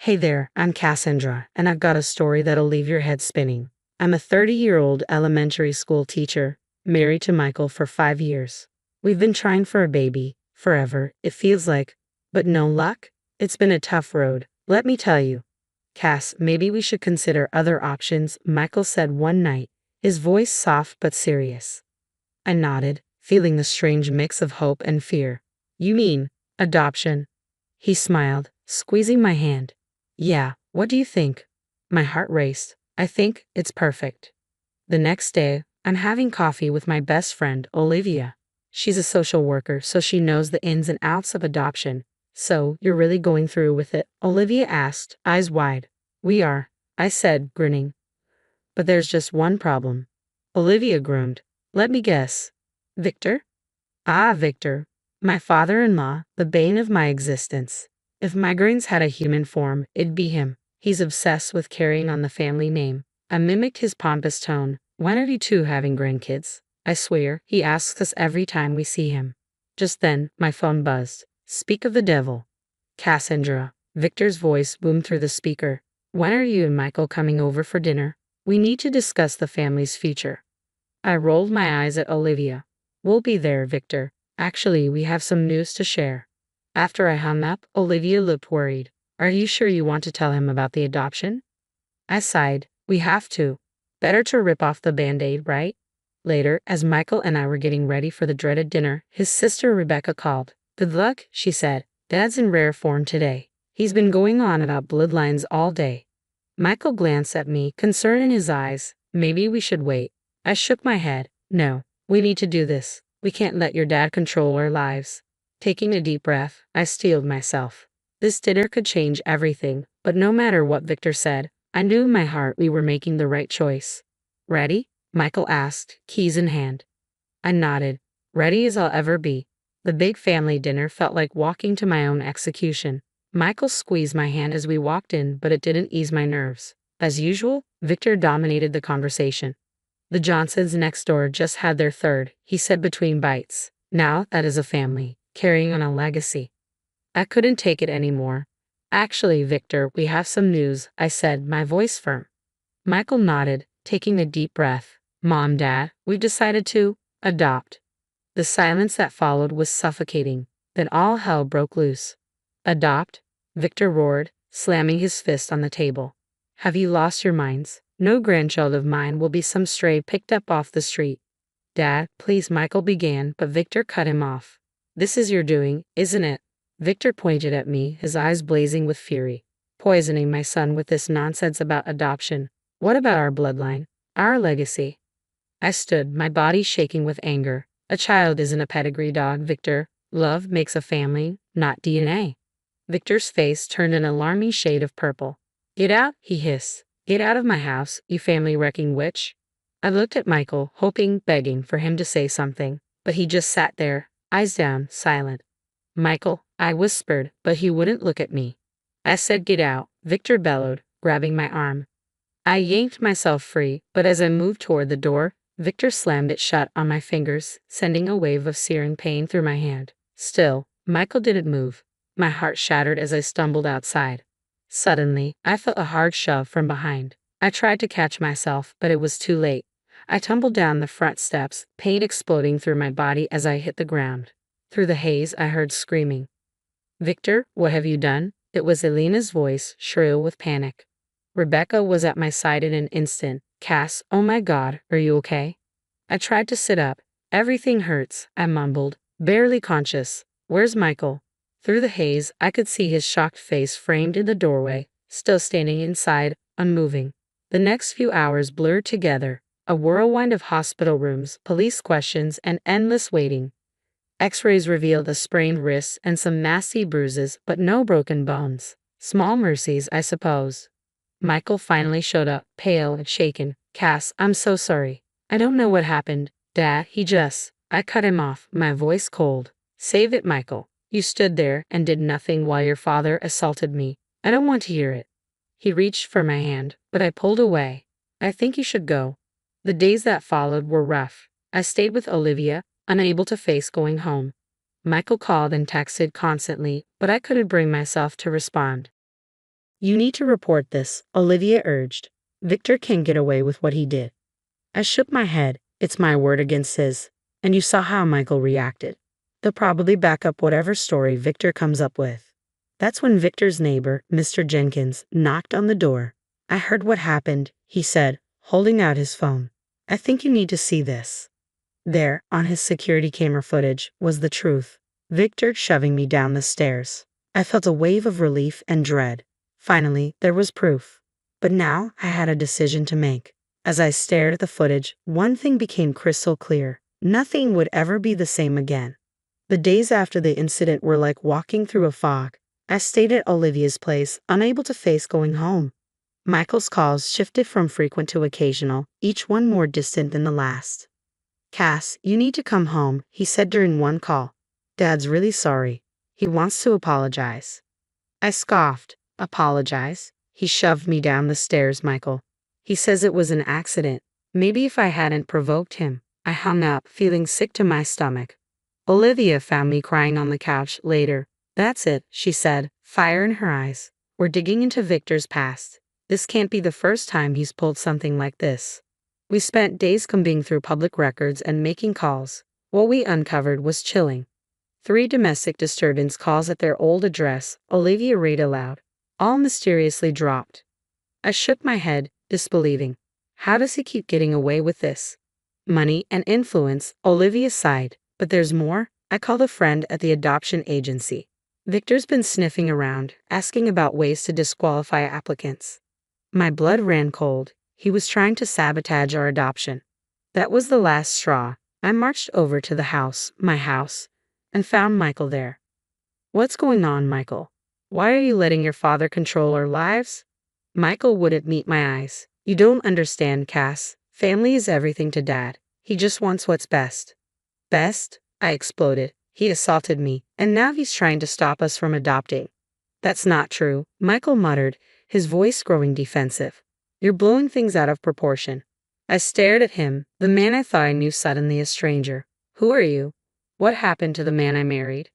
Hey there, I'm Cassandra, and I've got a story that'll leave your head spinning. I'm a 30-year-old elementary school teacher, married to Michael for 5 years. We've been trying for a baby, forever, it feels like, but no luck? It's been a tough road, let me tell you. Cass, maybe we should consider other options, Michael said one night, his voice soft but serious. I nodded, feeling a strange mix of hope and fear. You mean, adoption? He smiled, squeezing my hand. Yeah, what do you think? My heart raced. I think it's perfect. The next day, I'm having coffee with my best friend, Olivia. She's a social worker, so she knows the ins and outs of adoption. So, you're really going through with it? Olivia asked, eyes wide. We are, I said, grinning. But there's just one problem. Olivia groaned. Let me guess. Victor? Ah, Victor. My father-in-law, the bane of my existence. If migraines had a human form, it'd be him. He's obsessed with carrying on the family name. I mimicked his pompous tone. When are you two having grandkids? I swear, he asks us every time we see him. Just then, my phone buzzed. Speak of the devil. Cassandra. Victor's voice boomed through the speaker. When are you and Michael coming over for dinner? We need to discuss the family's future. I rolled my eyes at Olivia. We'll be there, Victor. Actually, we have some news to share. After I hung up, Olivia looked worried. Are you sure you want to tell him about the adoption? I sighed. We have to. Better to rip off the band-aid, right? Later, as Michael and I were getting ready for the dreaded dinner, his sister Rebecca called. Good luck, she said. Dad's in rare form today. He's been going on about bloodlines all day. Michael glanced at me, concern in his eyes. Maybe we should wait. I shook my head. No, we need to do this. We can't let your dad control our lives. Taking a deep breath, I steeled myself. This dinner could change everything, but no matter what Victor said, I knew in my heart we were making the right choice. Ready? Michael asked, keys in hand. I nodded. Ready as I'll ever be. The big family dinner felt like walking to my own execution. Michael squeezed my hand as we walked in, but it didn't ease my nerves. As usual, Victor dominated the conversation. The Johnsons next door just had their third, he said between bites. Now that is a family, carrying on a legacy. I couldn't take it anymore. Actually, Victor, we have some news, I said, my voice firm. Michael nodded, taking a deep breath. Mom, Dad, we've decided to adopt. The silence that followed was suffocating. Then all hell broke loose. Adopt? Victor roared, slamming his fist on the table. Have you lost your minds? No grandchild of mine will be some stray picked up off the street. Dad, please, Michael began, but Victor cut him off. This is your doing, isn't it? Victor pointed at me, his eyes blazing with fury. Poisoning my son with this nonsense about adoption. What about our bloodline? Our legacy? I stood, my body shaking with anger. A child isn't a pedigree dog, Victor. Love makes a family, not DNA. Victor's face turned an alarming shade of purple. Get out, he hissed. Get out of my house, you family-wrecking witch. I looked at Michael, hoping, begging for him to say something, but he just sat there, eyes down, silent. Michael, I whispered, but he wouldn't look at me. I said get out, Victor bellowed, grabbing my arm. I yanked myself free, but as I moved toward the door, Victor slammed it shut on my fingers, sending a wave of searing pain through my hand. Still, Michael didn't move. My heart shattered as I stumbled outside. Suddenly, I felt a hard shove from behind. I tried to catch myself, but it was too late. I tumbled down the front steps, pain exploding through my body as I hit the ground. Through the haze, I heard screaming. Victor, what have you done? It was Elena's voice, shrill with panic. Rebecca was at my side in an instant. Cass, oh my God, are you okay? I tried to sit up. Everything hurts, I mumbled, barely conscious. Where's Michael? Through the haze, I could see his shocked face framed in the doorway, still standing inside, unmoving. The next few hours blurred together, a whirlwind of hospital rooms, police questions, and endless waiting. X-rays revealed a sprained wrist and some nasty bruises, but no broken bones. Small mercies, I suppose. Michael finally showed up, pale and shaken. Cass, I'm so sorry. I don't know what happened. Dad, I cut him off, my voice cold. Save it, Michael. You stood there and did nothing while your father assaulted me. I don't want to hear it. He reached for my hand, but I pulled away. I think you should go. The days that followed were rough. I stayed with Olivia, unable to face going home. Michael called and texted constantly, but I couldn't bring myself to respond. You need to report this, Olivia urged. Victor can't get away with what he did. I shook my head. It's my word against his. And you saw how Michael reacted. They'll probably back up whatever story Victor comes up with. That's when Victor's neighbor, Mr. Jenkins, knocked on the door. I heard what happened, he said, holding out his phone. I think you need to see this. There, on his security camera footage, was the truth. Victor shoving me down the stairs. I felt a wave of relief and dread. Finally, there was proof. But now I had a decision to make. As I stared at the footage, one thing became crystal clear. Nothing would ever be the same again. The days after the incident were like walking through a fog. I stayed at Olivia's place, unable to face going home. Michael's calls shifted from frequent to occasional, each one more distant than the last. Cass, you need to come home, he said during one call. Dad's really sorry. He wants to apologize. I scoffed. Apologize? He shoved me down the stairs, Michael. He says it was an accident. Maybe if I hadn't provoked him. I hung up, feeling sick to my stomach. Olivia found me crying on the couch later. That's it, she said, fire in her eyes. We're digging into Victor's past. This can't be the first time he's pulled something like this. We spent days combing through public records and making calls. What we uncovered was chilling. 3 domestic disturbance calls at their old address, Olivia read aloud. All mysteriously dropped. I shook my head, disbelieving. How does he keep getting away with this? Money and influence, Olivia sighed. But there's more. I called a friend at the adoption agency. Victor's been sniffing around, asking about ways to disqualify applicants. My blood ran cold. He was trying to sabotage our adoption. That was the last straw. I marched over to the house, my house, and found Michael there. What's going on, Michael? Why are you letting your father control our lives? Michael wouldn't meet my eyes. You don't understand, Cass. Family is everything to Dad. He just wants what's best. Best? I exploded. He assaulted me, and now he's trying to stop us from adopting. That's not true, Michael muttered, his voice growing defensive. You're blowing things out of proportion. I stared at him, the man I thought I knew suddenly a stranger. Who are you? What happened to the man I married?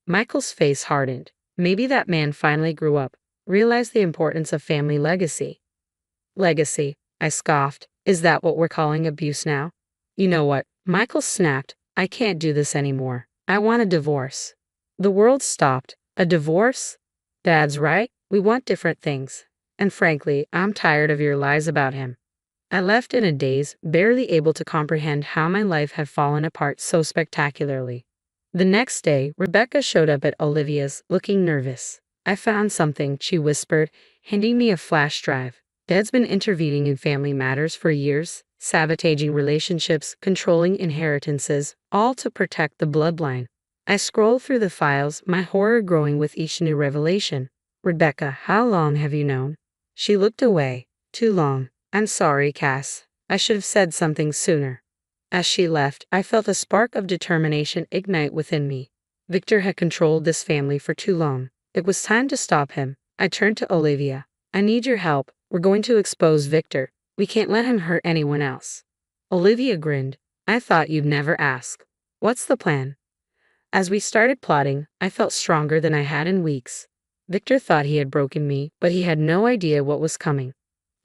Michael's face hardened. Maybe that man finally grew up, realized the importance of family legacy. Legacy, I scoffed. Is that what we're calling abuse now? You know what? Michael snapped. I can't do this anymore. I want a divorce. The world stopped. A divorce? Dad's right. We want different things. And frankly, I'm tired of your lies about him. I left in a daze, barely able to comprehend how my life had fallen apart so spectacularly. The next day, Rebecca showed up at Olivia's, looking nervous. I found something, she whispered, handing me a flash drive. Dad's been intervening in family matters for years, sabotaging relationships, controlling inheritances, all to protect the bloodline. I scrolled through the files, my horror growing with each new revelation. Rebecca, how long have you known? She looked away. Too long. I'm sorry, Cass. I should have said something sooner. As she left, I felt a spark of determination ignite within me. Victor had controlled this family for too long. It was time to stop him. I turned to Olivia. I need your help. We're going to expose Victor. We can't let him hurt anyone else. Olivia grinned. I thought you'd never ask. What's the plan? As we started plotting, I felt stronger than I had in weeks. Victor thought he had broken me, but he had no idea what was coming.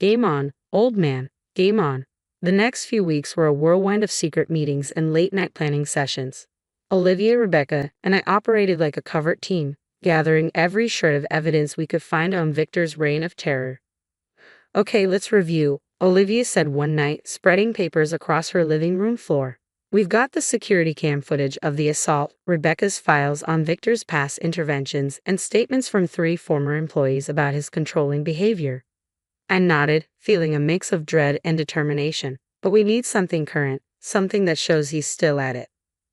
Game on, old man, game on. The next few weeks were a whirlwind of secret meetings and late-night planning sessions. Olivia, Rebecca, and I operated like a covert team, gathering every shred of evidence we could find on Victor's reign of terror. Okay, let's review, Olivia said one night, spreading papers across her living room floor. We've got the security cam footage of the assault, Rebecca's files on Victor's past interventions, and statements from 3 former employees about his controlling behavior. I nodded, feeling a mix of dread and determination. But we need something current, something that shows he's still at it.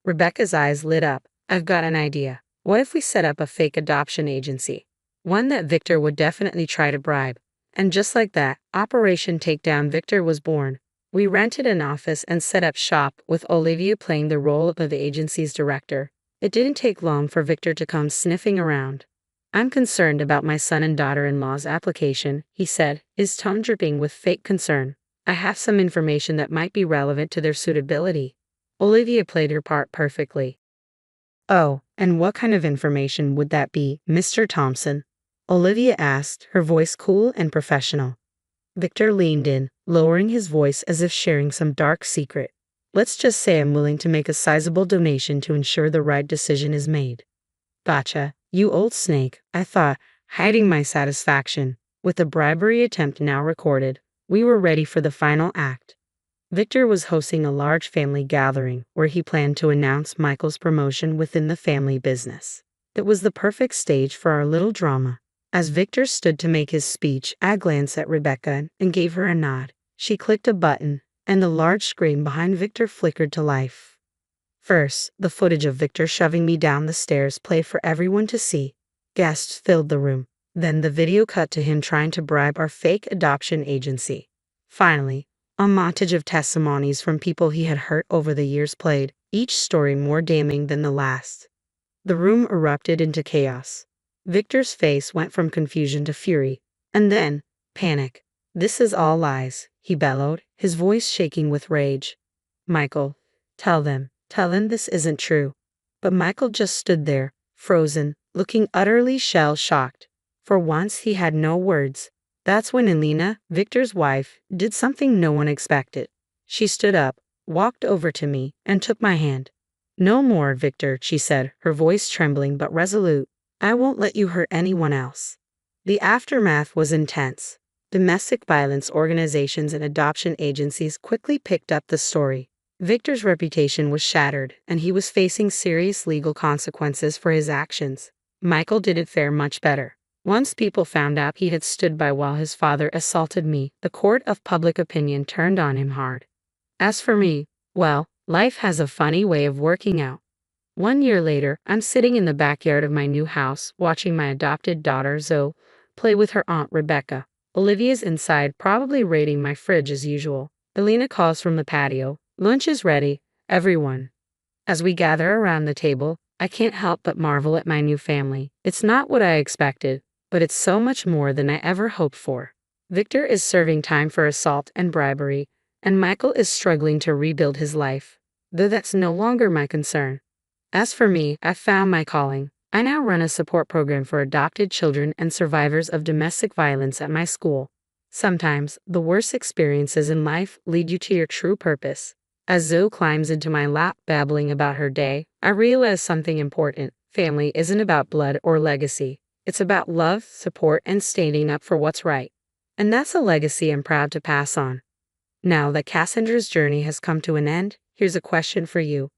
Rebecca's eyes lit up. I've got an idea. What if we set up a fake adoption agency? One that Victor would definitely try to bribe. And just like that, Operation Takedown Victor was born. We rented an office and set up shop, with Olivia playing the role of the agency's director. It didn't take long for Victor to come sniffing around. I'm concerned about my son and daughter-in-law's application, he said, his tone dripping with fake concern. I have some information that might be relevant to their suitability. Olivia played her part perfectly. Oh, and what kind of information would that be, Mr. Thompson? Olivia asked, her voice cool and professional. Victor leaned in, lowering his voice as if sharing some dark secret. Let's just say I'm willing to make a sizable donation to ensure the right decision is made. Gotcha, you old snake, I thought, hiding my satisfaction. With the bribery attempt now recorded, we were ready for the final act. Victor was hosting a large family gathering where he planned to announce Michael's promotion within the family business. It was the perfect stage for our little drama. As Victor stood to make his speech, I glanced at Rebecca and gave her a nod. She clicked a button, and the large screen behind Victor flickered to life. First, the footage of Victor shoving me down the stairs played for everyone to see. Guests filled the room. Then the video cut to him trying to bribe our fake adoption agency. Finally, a montage of testimonies from people he had hurt over the years played, each story more damning than the last. The room erupted into chaos. Victor's face went from confusion to fury, and then panic. "This is all lies," he bellowed, his voice shaking with rage. "Michael, tell them this isn't true." But Michael just stood there, frozen, looking utterly shell-shocked. For once he had no words. That's when Elena, Victor's wife, did something no one expected. She stood up, walked over to me, and took my hand. "No more, Victor," she said, her voice trembling but resolute. "I won't let you hurt anyone else." The aftermath was intense. Domestic violence organizations and adoption agencies quickly picked up the story. Victor's reputation was shattered, and he was facing serious legal consequences for his actions. Michael didn't fare much better. Once people found out he had stood by while his father assaulted me, the court of public opinion turned on him hard. As for me, well, life has a funny way of working out. 1 year later, I'm sitting in the backyard of my new house, watching my adopted daughter Zoe play with her aunt Rebecca. Olivia's inside, probably raiding my fridge as usual. Elena calls from the patio, "Lunch is ready, everyone." As we gather around the table, I can't help but marvel at my new family. It's not what I expected, but it's so much more than I ever hoped for. Victor is serving time for assault and bribery, and Michael is struggling to rebuild his life. Though that's no longer my concern. As for me, I've found my calling. I now run a support program for adopted children and survivors of domestic violence at my school. Sometimes, the worst experiences in life lead you to your true purpose. As Zoe climbs into my lap babbling about her day, I realize something important. Family isn't about blood or legacy. It's about love, support, and standing up for what's right. And that's a legacy I'm proud to pass on. Now that Cassandra's journey has come to an end, here's a question for you.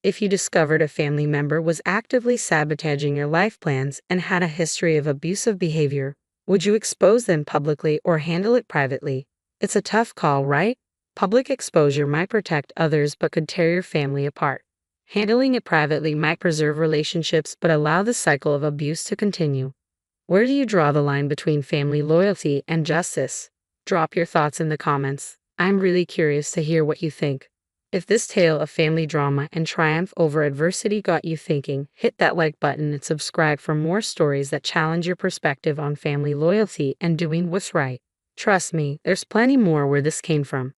If you discovered a family member was actively sabotaging your life plans and had a history of abusive behavior, would you expose them publicly or handle it privately? It's a tough call, right? Public exposure might protect others but could tear your family apart. Handling it privately might preserve relationships but allow the cycle of abuse to continue. Where do you draw the line between family loyalty and justice? Drop your thoughts in the comments. I'm really curious to hear what you think. If this tale of family drama and triumph over adversity got you thinking, hit that like button and subscribe for more stories that challenge your perspective on family loyalty and doing what's right. Trust me, there's plenty more where this came from.